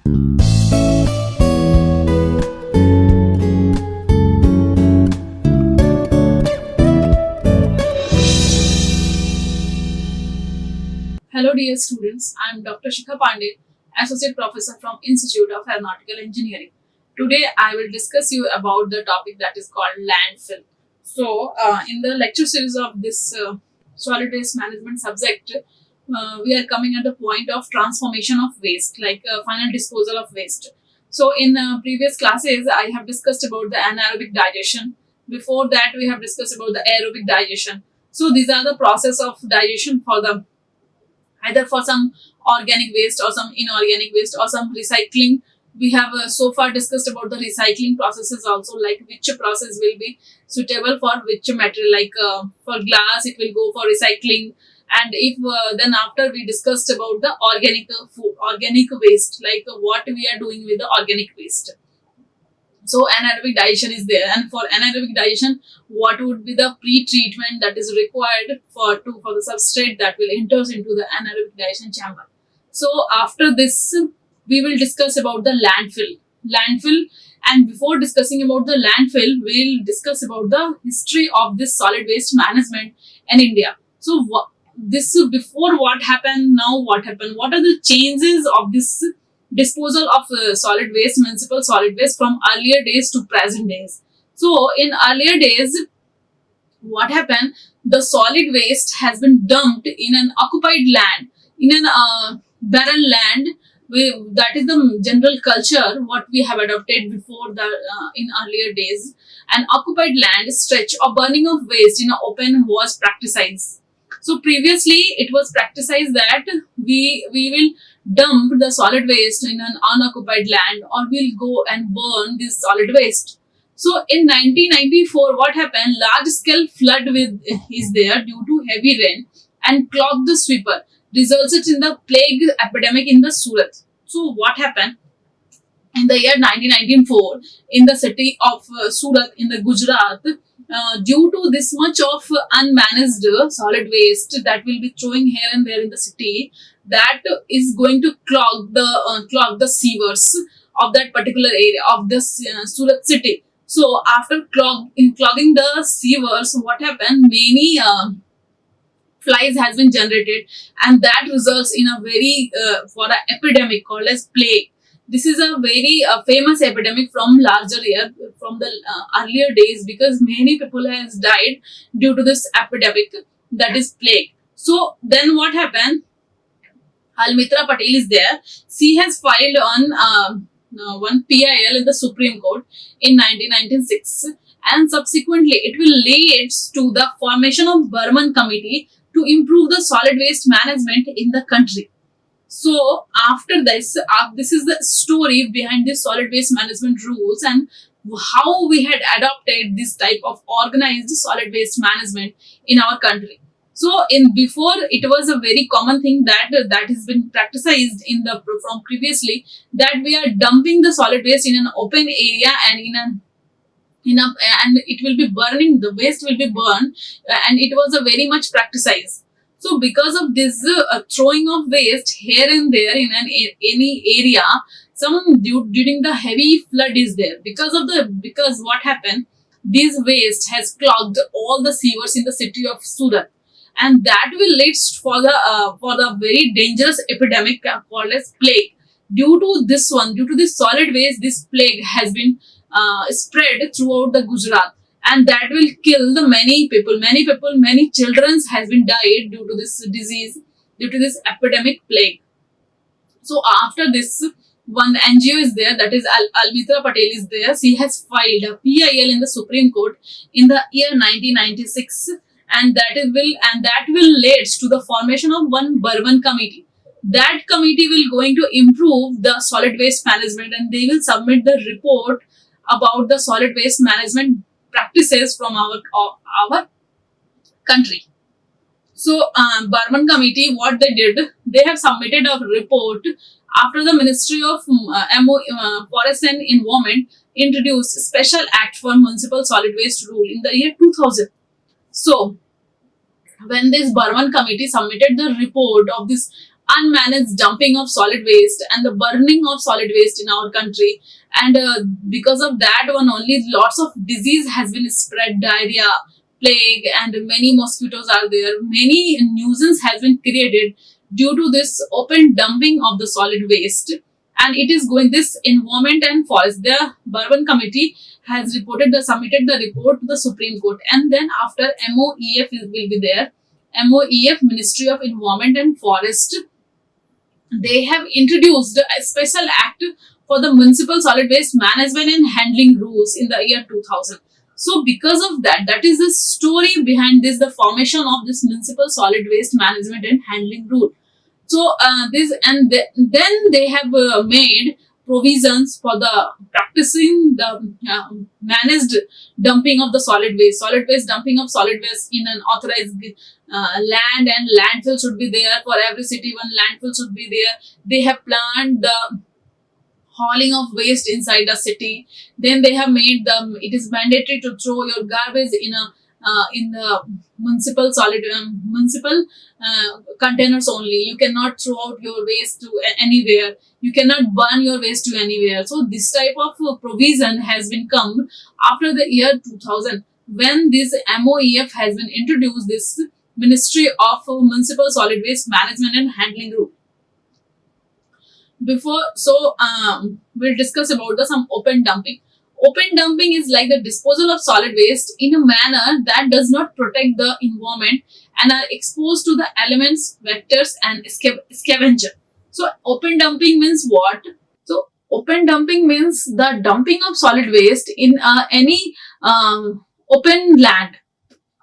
Hello dear students, I am Dr. Shikha Pandey, Associate Professor from Institute of Aeronautical Engineering. Today I will discuss you about the topic that is called landfill. So in the lecture series of this solid waste management subject, we are coming at the point of transformation of waste, like final disposal of waste. So in previous classes I have discussed about the anaerobic digestion. Before that we have discussed about the aerobic digestion. So these are the process of digestion for the either for some organic waste or some inorganic waste or some recycling. We have so far discussed about the recycling processes also, like which process will be suitable for which material, like for glass it will go for recycling. And if then after we discussed about the organic food, organic waste, like what we are doing with the organic waste. So anaerobic digestion is there, and for anaerobic digestion, what would be the pre-treatment that is required for the substrate that will enters into the anaerobic digestion chamber. So after this, we will discuss about the landfill, and before discussing about the landfill, we'll discuss about the history of this solid waste management in India. So this before what happened, now what happened, what are the changes of this disposal of solid waste, municipal solid waste, from earlier days to present days. So in earlier days, what happened, the solid waste has been dumped in an occupied land, in an barren land. That is the general culture what we have adopted before the in earlier days. An occupied land stretch or burning of waste in an open was practiced. So previously it was practiced that we will dump the solid waste in an unoccupied land, or we'll go and burn this solid waste. So in 1994, what happened? Large scale flood is there due to heavy rain and clogged the sweeper, resulted in the plague epidemic in the Surat. So what happened? In the year 1994, in the city of Surat in the Gujarat, due to this much of unmanaged solid waste that will be throwing here and there in the city, that is going to clog the sewers of that particular area of this Surat city. So after clogging the sewers, what happened? Many flies has been generated, and that results in a very for an epidemic called as plague. This is a very famous epidemic from from the earlier days, because many people has died due to this epidemic, that is plague. So then what happened? Almitra Patel is there. She has filed on one PIL in the Supreme Court in 1996, and subsequently it will lead to the formation of Burman Committee to improve the solid waste management in the country. So after this, this is the story behind the solid waste management rules and how we had adopted this type of organized solid waste management in our country. So in before, it was a very common thing that has been practiced in the from previously, that we are dumping the solid waste in an open area and and it will be burning, the waste will be burned, and it was a very much practiced. So because of this throwing of waste here and there in any area, during the heavy flood is there, because what happened, this waste has clogged all the sewers in the city of Surat, and that will lead for the very dangerous epidemic called as plague. Due to this solid waste, this plague has been spread throughout the Gujarat, and that will kill the many people, many children has been died due to this disease, due to this epidemic plague. So after this, one NGO is there, that is Almitra Patel is there. She has filed a PIL in the Supreme Court in the year 1996, and that will lead to the formation of one Burman Committee. That committee will going to improve the solid waste management, and they will submit the report about the solid waste management practices from our country. So Burman Committee, what they did, they have submitted a report after the Ministry of Forest and Environment introduced Special Act for Municipal Solid Waste Rule in the year 2000. So when this Burman Committee submitted the report of this unmanaged dumping of solid waste and the burning of solid waste in our country. And because of that one only, lots of disease has been spread, diarrhea, plague, and many mosquitoes are there. Many nuisance has been created due to this open dumping of the solid waste. And it is going, this environment and forest, the Bourbon committee has submitted the report to the Supreme Court. And then after MOEF will be there. MOEF, Ministry of Environment and Forest, they have introduced a special act for the municipal solid waste management and handling rules in the year 2000. So because of that, that is the story behind this, the formation of this municipal solid waste management and handling rule. So then they have made provisions for the practicing the managed dumping of the solid waste dumping of solid waste in an authorized land, and landfill should be there for every city. One landfill should be there. They have planned the hauling of waste inside the city. Then they have made it is mandatory to throw your garbage in the municipal containers only. You cannot throw out your waste to anywhere. You cannot burn your waste to anywhere. So this type of provision has been come after the year 2000, when this MOEF has been introduced, this Ministry of Municipal Solid Waste Management and Handling Rule. We'll discuss about some open dumping. Open dumping is like the disposal of solid waste in a manner that does not protect the environment and are exposed to the elements, vectors, and scavenger. So open dumping means what? So open dumping means the dumping of solid waste in any open land.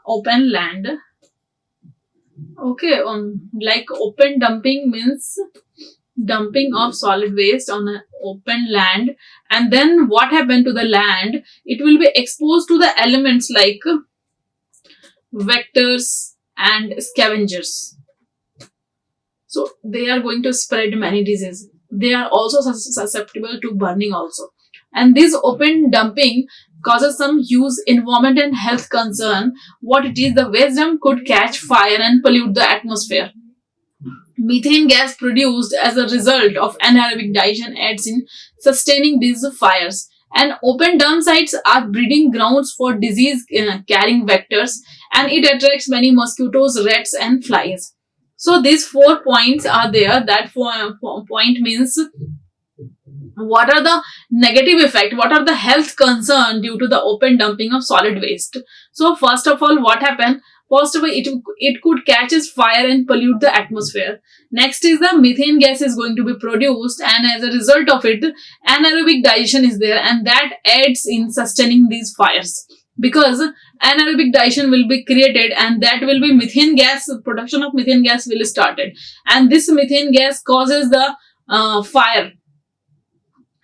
Open land. Okay, like open dumping means dumping of solid waste on an open land, and then what happened to the land? It will be exposed to the elements like vectors and scavengers. So they are going to spread many diseases. They are also susceptible to burning also. And this open dumping causes some huge environment and health concern. What it is, the waste dump could catch fire and pollute the atmosphere. Methane gas produced as a result of anaerobic digestion aids in sustaining these fires. And open dump sites are breeding grounds for disease carrying vectors, and it attracts many mosquitoes, rats, and flies. So these 4 points are there. That point means what are the negative effect, what are the health concern due to the open dumping of solid waste. So first of all, what happened? First of all, it could catches fire and pollute the atmosphere. Next is the methane gas is going to be produced, and as a result of it, anaerobic digestion is there, and that aids in sustaining these fires. Because anaerobic digestion will be created, and that will be methane gas, production of methane gas will started, and this methane gas causes the fire.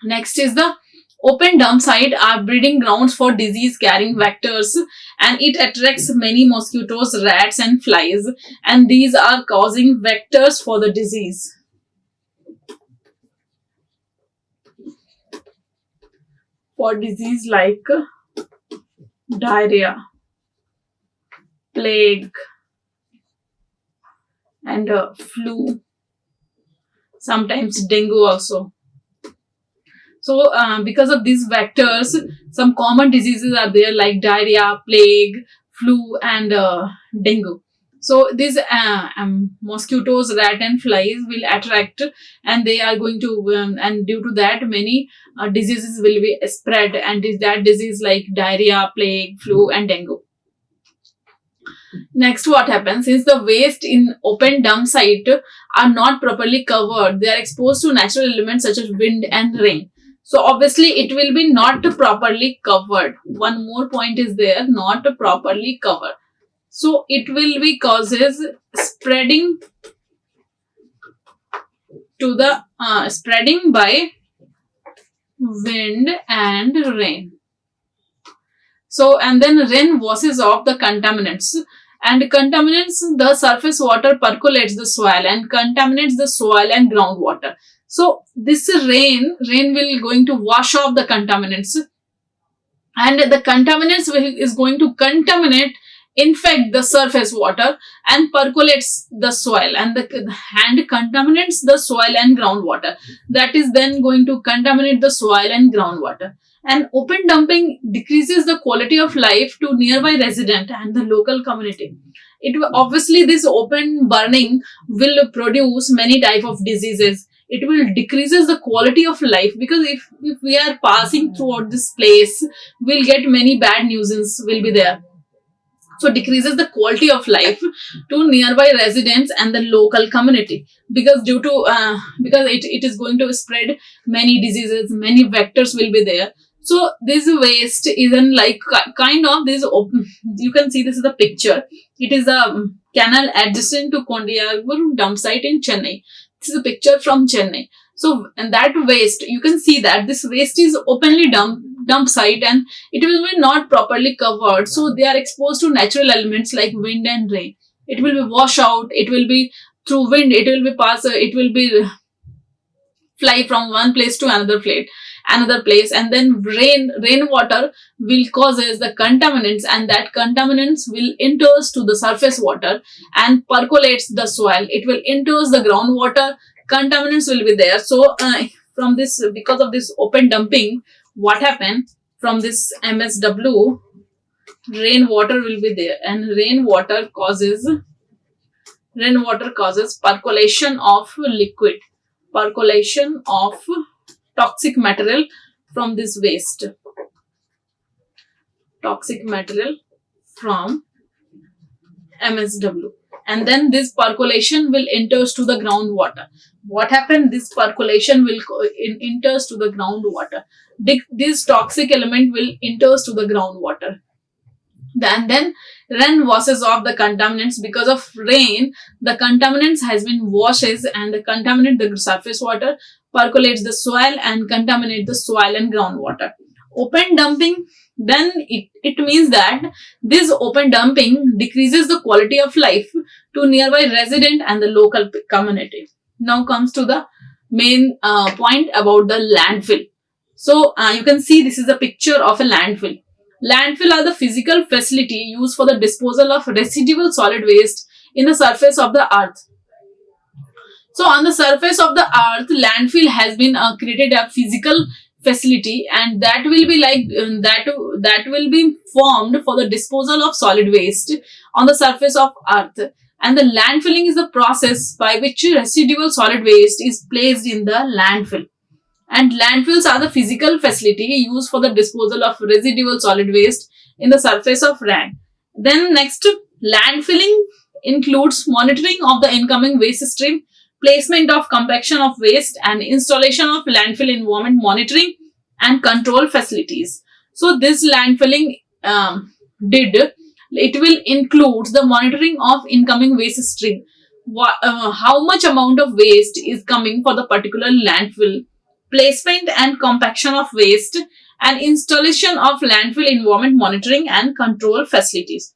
Next is the open dump site are breeding grounds for disease carrying vectors, and it attracts many mosquitoes, rats, and flies, and these are causing vectors for the disease. For disease like diarrhea, plague, and flu, sometimes dengue also. So because of these vectors, some common diseases are there like diarrhea, plague, flu, and dengue. So these mosquitoes, rat, and flies will attract, and they are going to, and due to that, many diseases will be spread, and that disease like diarrhea, plague, flu, and dengue. Next, what happens is the waste in open dump site are not properly covered. They are exposed to natural elements such as wind and rain. So obviously it will be not properly covered. One more point is there, not properly covered. So it will be causes spreading to the spreading by wind and rain. So and then rain washes off the contaminants, and contaminants, the surface water percolates the soil and contaminates the soil and groundwater. So this rain will going to wash off the contaminants, and the contaminants is going to contaminate infect the surface water and percolates the soil and contaminates the soil and groundwater. That is then going to contaminate the soil and groundwater. And open dumping decreases the quality of life to nearby resident and the local community. Obviously this open burning will produce many type of diseases. It will decreases the quality of life, because if we are passing throughout this place, we'll get many bad nuisance will be there. So decreases the quality of life to nearby residents and the local community, because due to because it is going to spread many diseases, many vectors will be there. So this waste is in like kind of this open, you can see this is the picture. It is a canal adjacent to Kondiyagur dump site in Chennai. This is a picture from Chennai. So, and that waste, you can see that this waste is openly dump site, and it will be not properly covered. So they are exposed to natural elements like wind and rain. It will be wash out. It will be through wind. It will be it will be fly from one place to another place, and then rainwater will causes the contaminants, and that contaminants will enters to the surface water and percolates the soil. It will enters the groundwater. Contaminants will be there. So from this, because of this open dumping, what happened from this MSW, rainwater will be there, and rainwater causes percolation of liquid, percolation of toxic material from this waste, toxic material from MSW, and then this percolation will enters to the groundwater. What happened? This percolation will enters to the groundwater. This toxic element will enters to the groundwater. Then rain washes off the contaminants. Because of rain, the contaminants has been washes and the contaminate the surface water, percolates the soil and contaminate the soil and groundwater. Open dumping, then it means that this open dumping decreases the quality of life to nearby resident and the local community. Now comes to the main point about the landfill. So you can see this is a picture of a landfill. Landfill are the physical facility used for the disposal of residual solid waste in the surface of the earth. So on the surface of the earth, landfill has been created a physical facility, and that will be like that will be formed for the disposal of solid waste on the surface of earth. And the landfilling is the process by which residual solid waste is placed in the landfill. And landfills are the physical facility used for the disposal of residual solid waste in the surface of land. Then next, landfilling includes monitoring of the incoming waste stream, placement of compaction of waste, and installation of landfill environment monitoring and control facilities. So this landfilling it will include the monitoring of incoming waste stream, how much amount of waste is coming for the particular landfill, placement and compaction of waste, and installation of landfill environment monitoring and control facilities.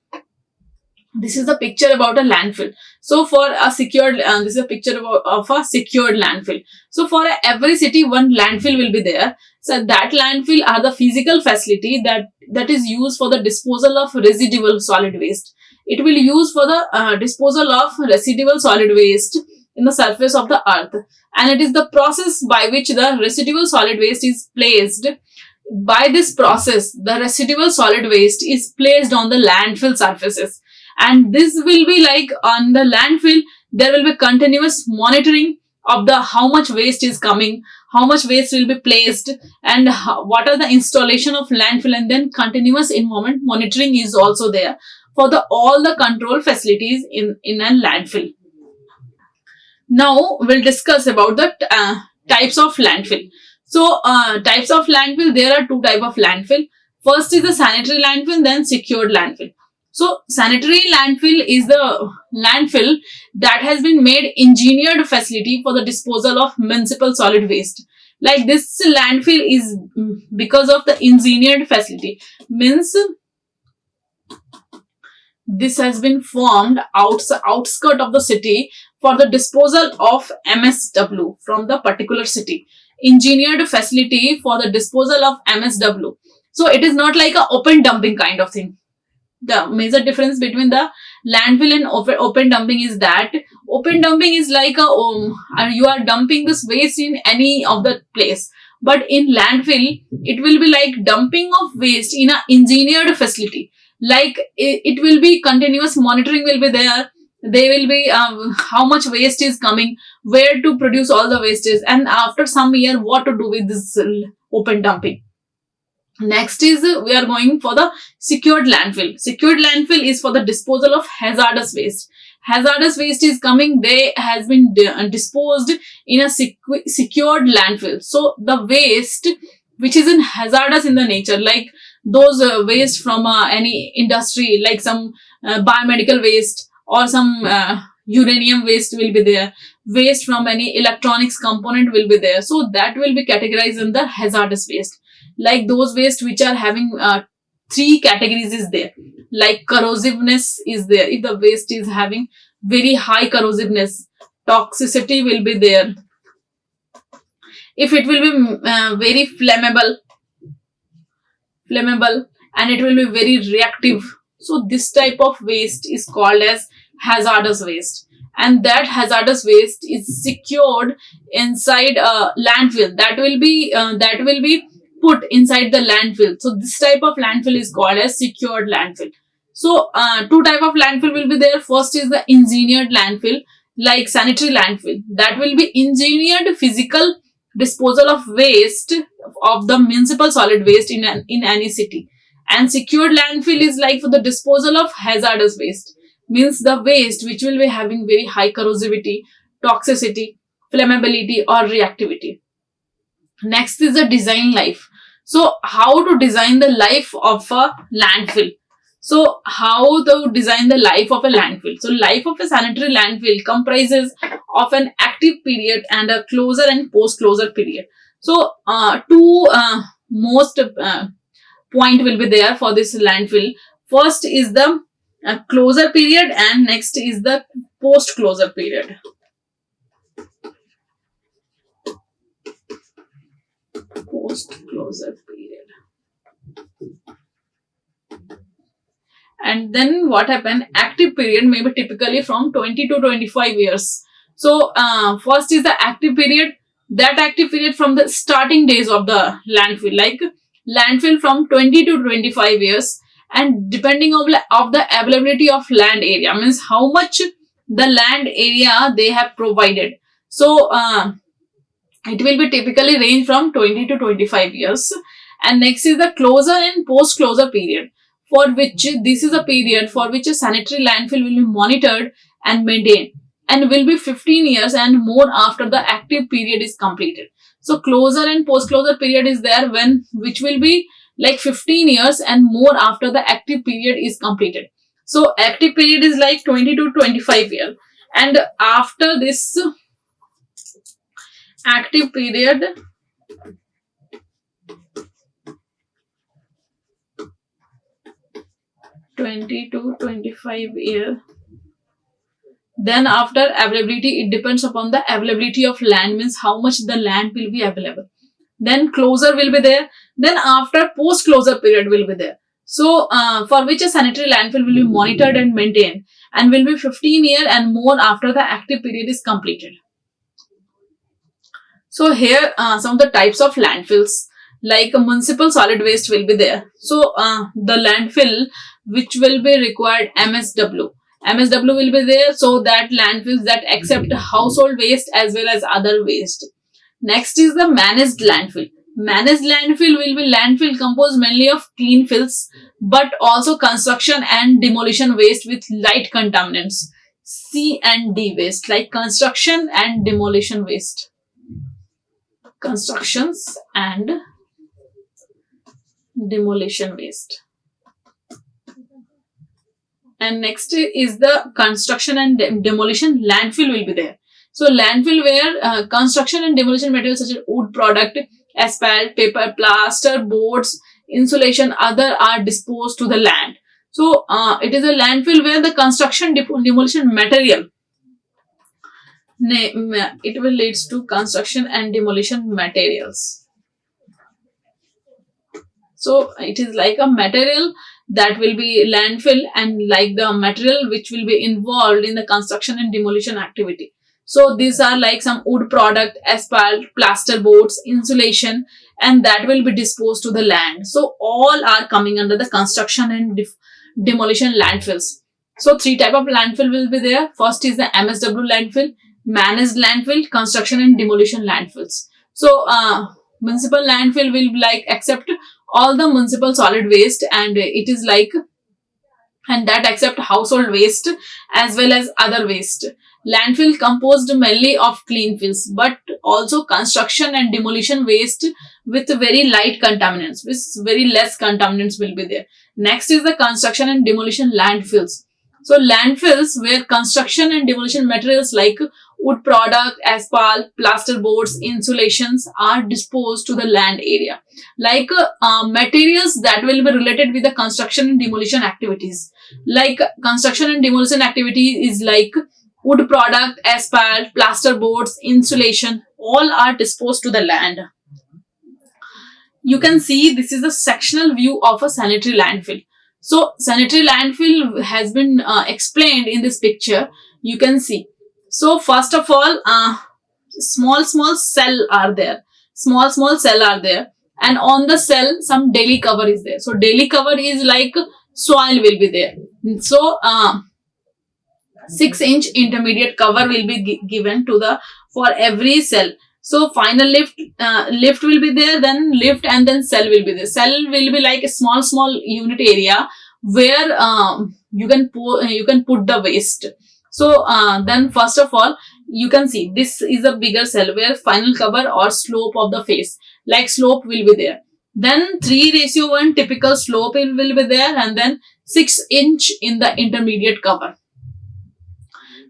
This is the picture about a landfill. So for a secured, this is a picture of a secured landfill. So for every city, one landfill will be there. So that landfill are the physical facility that is used for the disposal of residual solid waste. It will use for the disposal of residual solid waste in the surface of the earth. And it is the process by which the residual solid waste is placed. By this process, the residual solid waste is placed on the landfill surfaces. And this will be like on the landfill, there will be continuous monitoring of the how much waste is coming, how much waste will be placed, and what are the installation of landfill, and then continuous environment monitoring is also there for the all the control facilities in a landfill. Now we'll discuss about the types of landfill. So types of landfill, there are two types of landfill. First is the sanitary landfill, then secured landfill. So sanitary landfill is the landfill that has been made engineered facility for the disposal of municipal solid waste. Like this landfill is because of the engineered facility, means this has been formed outskirt of the city for the disposal of MSW from the particular city. Engineered facility for the disposal of MSW. So it is not like a open dumping kind of thing. the major difference between the landfill and open dumping is that open dumping is like you are dumping this waste in any of the place, but in landfill it will be like dumping of waste in a engineered facility. Like it will be continuous monitoring will be there. They will be how much waste is coming, where to produce all the wastes, and after some year what to do with this open dumping. Next is we are going for the secured landfill. Secured landfill is for the disposal of hazardous waste. Hazardous waste is coming, they has been disposed in a secured landfill. So the waste which is in hazardous in the nature, like those waste from any industry, like some biomedical waste or some uranium waste will be there, waste from any electronics component will be there, so that will be categorized in the hazardous waste. Like those waste which are having three categories is there, like corrosiveness is there. If the waste is having very high corrosiveness, toxicity will be there. If it will be very flammable and it will be very reactive, so this type of waste is called as hazardous waste, and that hazardous waste is secured inside a landfill. That will be put inside the landfill. So this type of landfill is called as secured landfill. So two type of landfill will be there. First is the engineered landfill, like sanitary landfill. That will be engineered physical disposal of waste of the municipal solid waste in any city. And secured landfill is like for the disposal of hazardous waste, means the waste which will be having very high corrosivity, toxicity, flammability or reactivity. Next is the design life. So how to design the life of a landfill? So how to design the life of a landfill? So life of a sanitary landfill comprises of an active period and a closure and post-closure period. So two most point will be there for this landfill. First is the closure period and next is the post-closure period. Post-closure period. And then what happened? Active period may be typically from 20 to 25 years. So first is the active period. That active period from the starting days of the landfill, like landfill from 20 to 25 years, and depending on the availability of land area, means how much the land area they have provided. So it will be typically range from 20 to 25 years. And next is the closure and post closure period, for which this is a period for which a sanitary landfill will be monitored and maintained, and will be 15 years and more after the active period is completed. So closure and post closure period is there, which will be like 15 years and more after the active period is completed. So active period is like 20 to 25 years, and after this active period, (20 to 25 years). Then after availability, it depends upon the availability of land, means how much the land will be available. Then closure will be there. Then after post closure period will be there. So for which a sanitary landfill will be monitored and maintained, and will be 15 years and more after the active period is completed. So here some of the types of landfills, like a municipal solid waste will be there. So the landfill which will be required MSW will be there. So that landfills that accept household waste as well as other waste. Next is the managed landfill. Managed landfill will be landfill composed mainly of clean fills, but also construction and demolition waste with light contaminants, C and D waste, like construction and demolition waste. Constructions and demolition waste. And next is the construction and demolition landfill will be there. So landfill where construction and demolition materials such as wood product, asphalt, paper, plaster, boards, insulation, other are disposed to the land. So it is a landfill where the construction demolition material, it will leads to construction and demolition materials. So it is like a material that will be landfill, and like the material which will be involved in the construction and demolition activity. So these are like some wood product, asphalt, plaster boards, insulation, and that will be disposed to the land. So all are coming under the construction and demolition landfills. So three type of landfill will be there. First is the MSW landfill, managed landfill, construction and demolition landfills. So municipal landfill will be like accept all the municipal solid waste, and it is like, and that accept household waste as well as other waste. Landfill composed mainly of clean fills, but also construction and demolition waste with very light contaminants, with very less contaminants will be there. Next is the construction and demolition landfills. So landfills where construction and demolition materials like wood product, asphalt, plaster boards, insulations are disposed to the land area. Like materials that will be related with the construction and demolition activities. Like construction and demolition activity is like wood product, asphalt, plaster boards, insulation, all are disposed to the land. You can see this is a sectional view of a sanitary landfill. So sanitary landfill has been explained in this picture. You can see. So first of all, small cell are there. Small cell are there. And on the cell, some daily cover is there. So daily cover is like soil will be there. So 6-inch intermediate cover will be given to the for every cell. So final lift will be there, then lift, and then cell will be there. Cell will be like a small unit area where you can put the waste. So then first of all, you can see this is a bigger cell where final cover or slope of the face, like slope will be there. Then 3:1 typical slope will be there, and then 6-inch in the intermediate cover.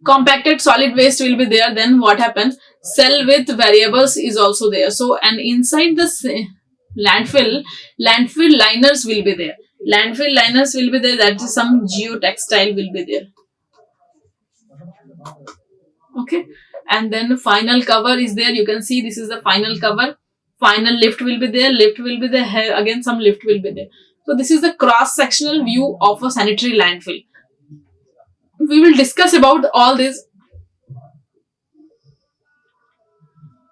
Compacted solid waste will be there. Then what happens? Cell with variables is also there. So, and inside the landfill liners will be there. Landfill liners will be there. That is some geotextile will be there. Okay. And then final cover is there. You can see this is the final cover. Final lift will be there. Lift will be there. Here again some lift will be there. So this is the cross-sectional view of a sanitary landfill. We will discuss about all this.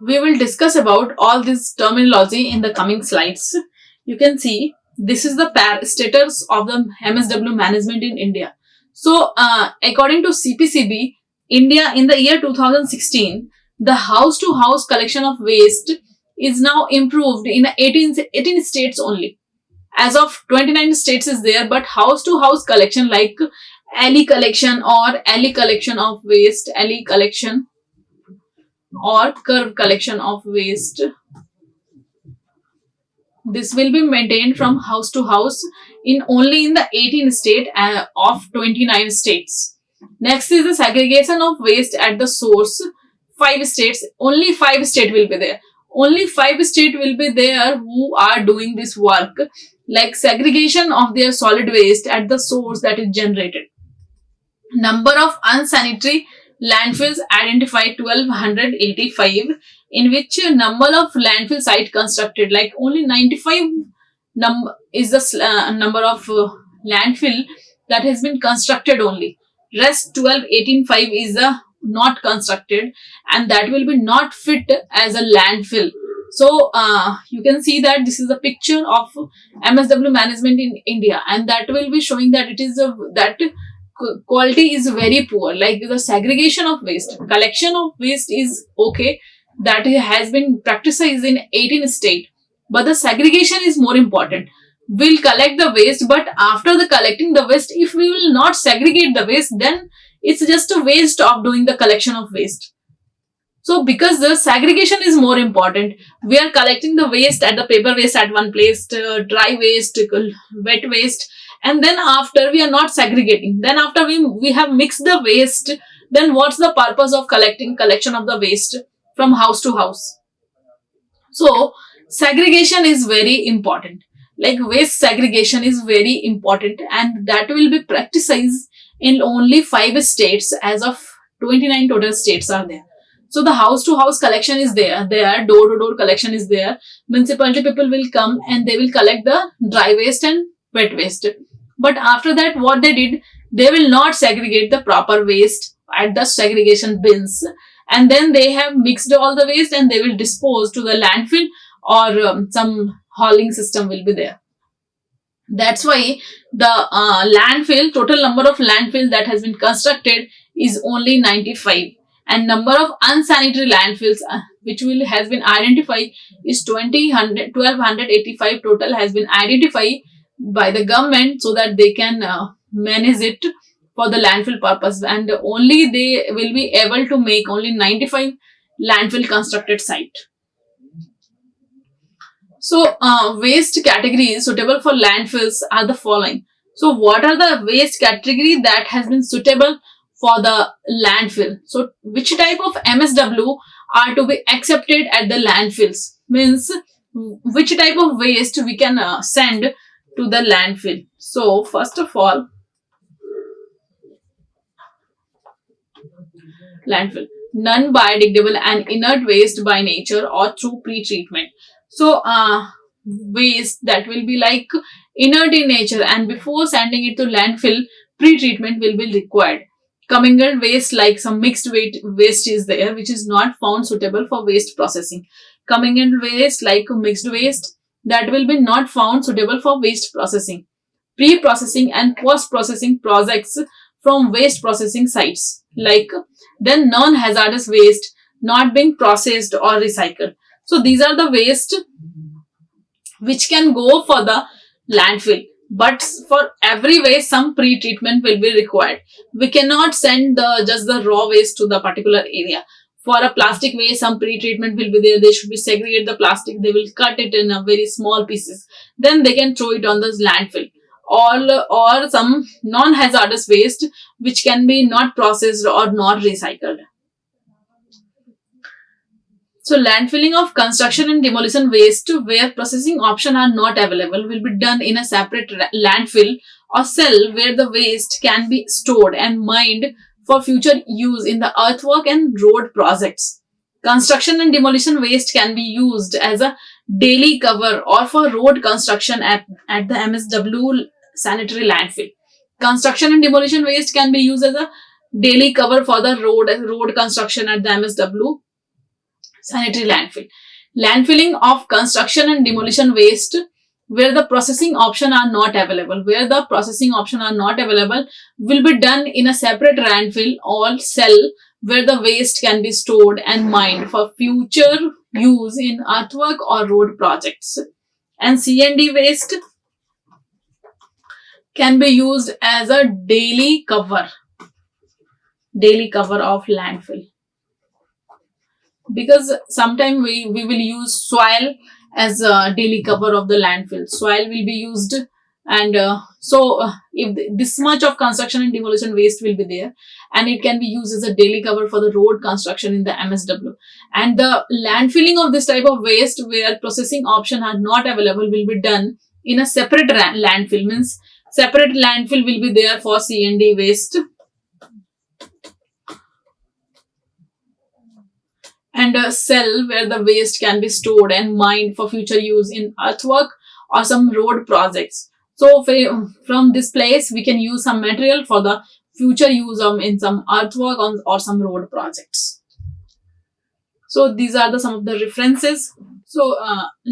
We will discuss about all this terminology in the coming slides. You can see this is the status of the MSW management in India. So according to CPCB, India in the year 2016, the house-to-house collection of waste is now improved in 18 states only. As of 29 states is there, but house-to-house collection like alley collection or alley collection of waste, alley collection or curb collection of waste, this will be maintained from house to house in only in the 18 state of 29 states. Next is the segregation of waste at the source. 5 states, only 5 states will be there. Only 5 states will be there who are doing this work, like segregation of their solid waste at the source that is generated. Number of unsanitary landfills identified 1285, in which number of landfill site constructed, like only 95 is the number of landfill that has been constructed only. Rest 1285 is not constructed, and that will be not fit as a landfill. So you can see that this is a picture of MSW management in India, and that will be showing that it is that quality is very poor. Like the segregation of waste, collection of waste is okay, that has been practiced in 18 states, but the segregation is more important. We'll collect the waste, but after the collecting the waste, if we will not segregate the waste, then it's just a waste of doing the collection of waste. So because the segregation is more important, we are collecting the waste at the paper waste at one place, dry waste, wet waste, and then after we are not segregating. Then after we have mixed the waste, then what's the purpose of collection of the waste from house to house? So segregation is very important. Like waste segregation is very important, and that will be practiced in only 5 states as of 29 total states are there. So the house to house collection is there, door to door collection is there. Municipality people will come and they will collect the dry waste and wet waste. But after that, what they did, they will not segregate the proper waste at the segregation bins, and then they have mixed all the waste and they will dispose to the landfill, or some hauling system will be there. That's why the landfill, total number of landfill that has been constructed is only 95, and number of unsanitary landfills which will has been identified is 1285 total has been identified by the government, so that they can manage it for the landfill purpose, and only they will be able to make only 95 landfill constructed site. So, waste categories suitable for landfills are the following. So, what are the waste category that has been suitable for the landfill? So, which type of MSW are to be accepted at the landfills? Means, which type of waste we can send to the landfill. So, first of all, landfill. Non-biodegradable and inert waste by nature or through pre-treatment. So, waste that will be like inert in nature, and before sending it to landfill, pre-treatment will be required. Commingled waste, like some mixed waste is there, which is not found suitable for waste processing. Commingled waste, like mixed waste, that will be not found suitable for waste processing. Pre-processing and post-processing projects from waste processing sites, like then non-hazardous waste not being processed or recycled. So these are the waste which can go for the landfill. But for every waste, some pre-treatment will be required. We cannot send just the raw waste to the particular area. For a plastic waste, some pre-treatment will be there. They should be segregate the plastic. They will cut it in a very small pieces. Then they can throw it on this landfill. Or some non-hazardous waste which can be not processed or not recycled. So, landfilling of construction and demolition waste where processing options are not available will be done in a separate landfill or cell where the waste can be stored and mined for future use in the earthwork and road projects. Construction and demolition waste can be used as a daily cover or for road construction at the MSW sanitary landfill. Construction and demolition waste can be used as a daily cover for the road construction at the MSW sanitary landfill. Landfilling of construction and demolition waste where the processing option are not available. Where the processing option are not available will be done in a separate landfill or cell where the waste can be stored and mined for future use in earthwork or road projects. And C&D waste can be used as a daily cover of landfill. Because sometimes we will use soil as a daily cover of the landfill. Soil will be used, and if this much of construction and demolition waste will be there, and it can be used as a daily cover for the road construction in the MSW. And the landfilling of this type of waste where processing option are not available will be done in a separate landfill. Means separate landfill will be there for C&D waste. And a cell where the waste can be stored and mined for future use in earthwork or some road projects. So from this place, we can use some material for the future use in some earthwork or some road projects. So these are some of the references. So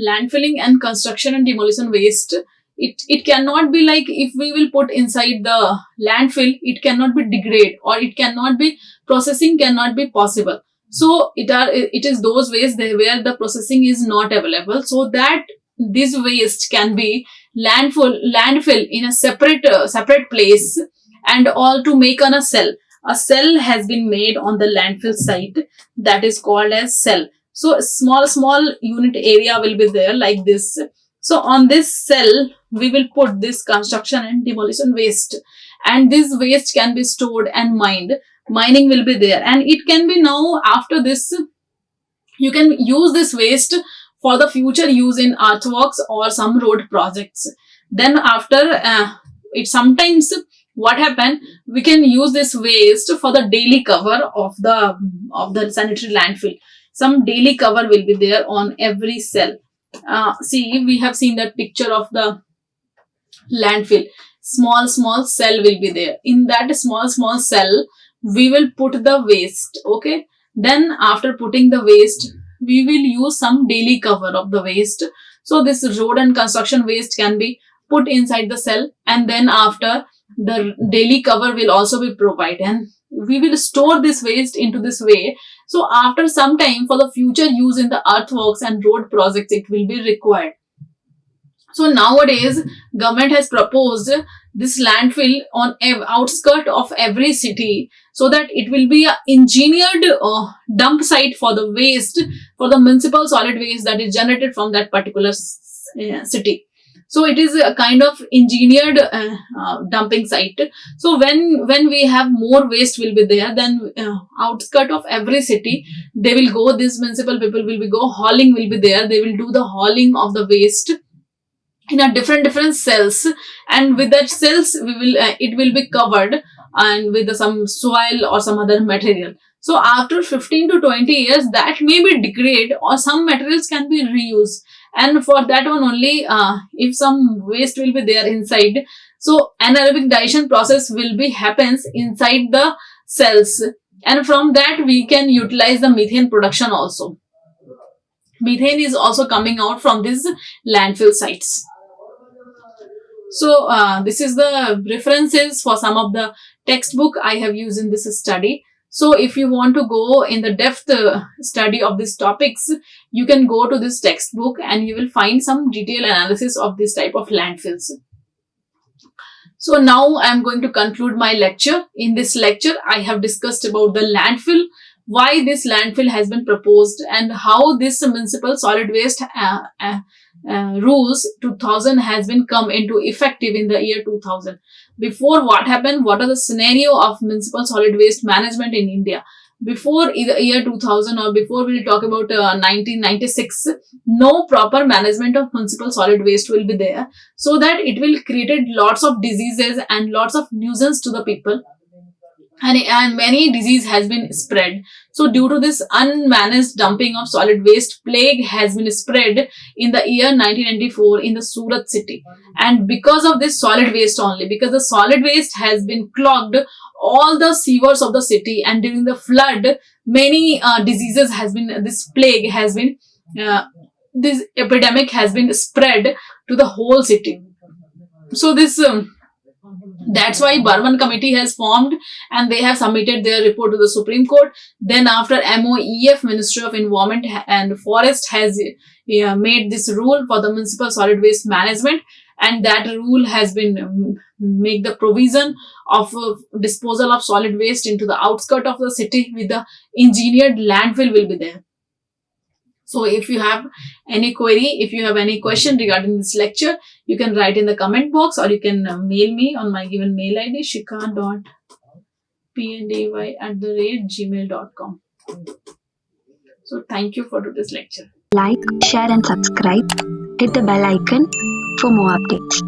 landfilling and construction and demolition waste, it cannot be like if we will put inside the landfill, it cannot be degrade or it cannot be processing cannot be possible. So it is those waste where the processing is not available, so that this waste can be landfill in a separate place, and all to make on a cell. A cell has been made on the landfill site that is called as cell. So a small unit area will be there like this. So on this cell we will put this construction and demolition waste, and this waste can be stored and mined. Mining will be there, and it can be now after this you can use this waste for the future use in earthworks or some road projects. Then after it sometimes what happen, we can use this waste for the daily cover of the sanitary landfill. Some daily cover will be there on every cell. See, we have seen that picture of the landfill. small cell will be there. In that small cell, we will put the waste. Okay. Then after putting the waste, we will use some daily cover of the waste. So this road and construction waste can be put inside the cell, and then after, the daily cover will also be provided, and we will store this waste into this way. So after some time, for the future use in the earthworks and road projects, it will be required. So nowadays, government has proposed this landfill on outskirt of every city, so that it will be a engineered dump site for the waste, for the municipal solid waste that is generated from that particular city. So it is a kind of engineered dumping site. So when we have more waste will be there, then outskirt of every city, they will go, these municipal people will be go, hauling will be there, they will do the hauling of the waste in a different cells, and with that cells we will it will be covered and with some soil or some other material. So after 15 to 20 years, that may be degrade, or some materials can be reused, and for that one only, if some waste will be there inside, so anaerobic digestion process will be happens inside the cells, and from that we can utilize the methane production also. Methane is also coming out from these landfill sites. So this is the references for some of the textbook I have used in this study. So if you want to go in the depth study of these topics, you can go to this textbook and you will find some detailed analysis of this type of landfills. So now I am going to conclude my lecture. In this lecture, I have discussed about the landfill, why this landfill has been proposed, and how this municipal solid waste rules 2000 has been come into effective in the year 2000. Before, what happened, what are the scenario of municipal solid waste management in India? Before the year 2000, or before we will talk about 1996, no proper management of municipal solid waste will be there, so that it will create lots of diseases and lots of nuisance to the people, and many disease has been spread. So due to this unmanaged dumping of solid waste, plague has been spread in the year 1994 in the Surat city. And because of this solid waste only, because the solid waste has been clogged all the sewers of the city, and during the flood, many diseases has been, this plague has been, this epidemic has been spread to the whole city. So this that's why Burman committee has formed, and they have submitted their report to the Supreme Court. Then after MOEF, Ministry of Environment and Forest, has made this rule for the municipal solid waste management, and that rule has been make the provision of disposal of solid waste into the outskirt of the city with the engineered landfill will be there. So if you have any query, if you have any question regarding this lecture, you can write in the comment box, or you can mail me on my given mail ID, shikha.panday@gmail.com. So thank you for today's lecture. Like, share and subscribe. Hit the bell icon for more updates.